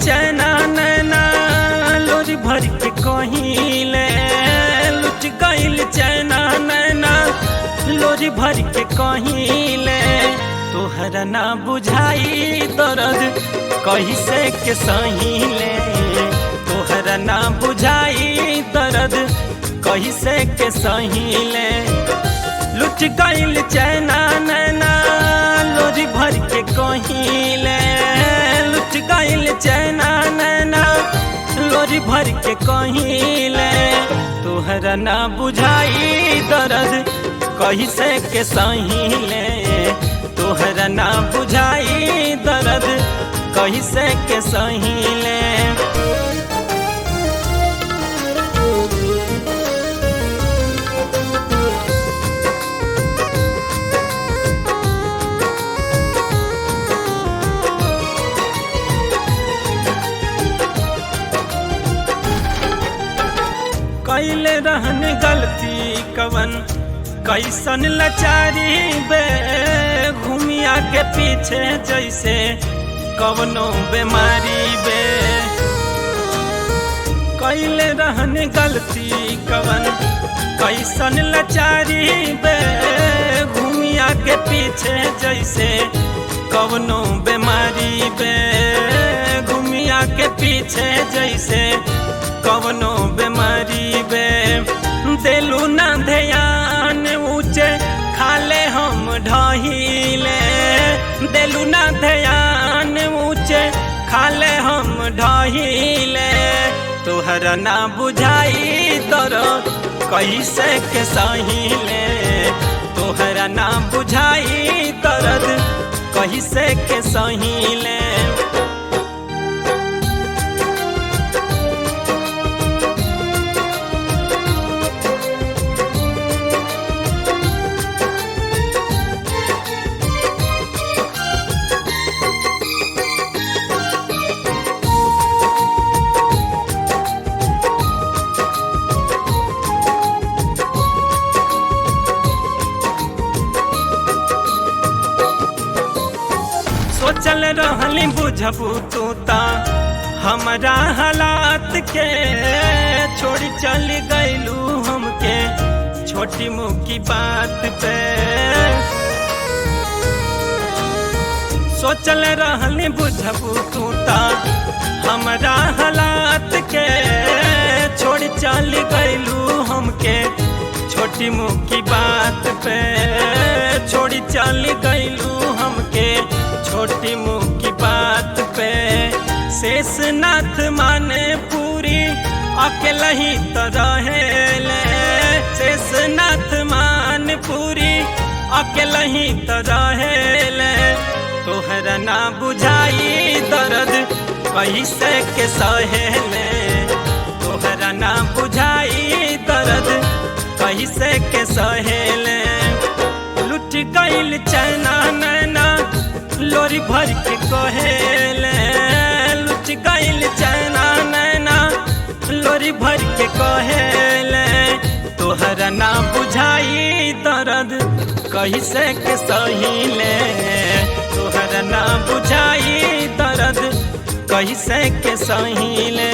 चैना नैना लोरी भर के कहिले, लुट गइल चैना नैना लोरी भर के कहिले। तोहरा ना बुझाई दर्द कैसे के सहिले, तोहरा ना बुझाई दर्द कैसे के सहिले। लुट गइल चैना नैना लोरी भर के कहिले, लुट गइल चैना नैना लोरी भर के कहिले। तोहरा ना बुझाई दर्द कैसे के सहिले, तोहरा ना बुझाई दर्द कैसे के सहिले। कैले रहन गलती कवन कैसन लाचारी बे, घूमिया के पीछे जैसे कवनो बीमारी बे। कैले रहन गलती कवन कैसन लाचारी बे, घूमिया के पीछे जैसे कवनो बीमारी बे, घूमिया के पीछे जैसे कवनो बीमारी बे। देलू ना ध्यान ऊंचे खाले हम ढहिले, देलू ना ध्यान ऊंचे खाले हम ढहिले। तोहरा ना बुझाई दर्द कैसे के सहिले, तोहरा ना बुझाई दर्द कैसे के सहिले। सोचल रहली बुझबू तू ता हमारा हालात के, छोड़ी चल गइलू हमके छोटी मुकी बात पे। सोचल रहली बुझबू तू ता हमारा हालात के, छोड़ी चल गइलू हमके छोटी मुकी बात पे, छोड़ी चल गइलू हमके छोटी मुकी बात पे। शेषनाथ माने पूरी अकेला ही तो रहेले, शेषनाथ मान पूरी अकेला ही तो रहेले। तोहरा ना बुझाई दर्द कैसे के सहेले, तोहरा ना बुझाई दर्द कैसे के सहेले। लुट गइल चैना नैना लोरी भर के कहेले, लुट गइल चैना नैना लोरी भर के कहेले। तोहरा ना बुझाई दर्द कैसे के सहिले, तोहरा ना बुझाई दर्द कैसे के सहिले।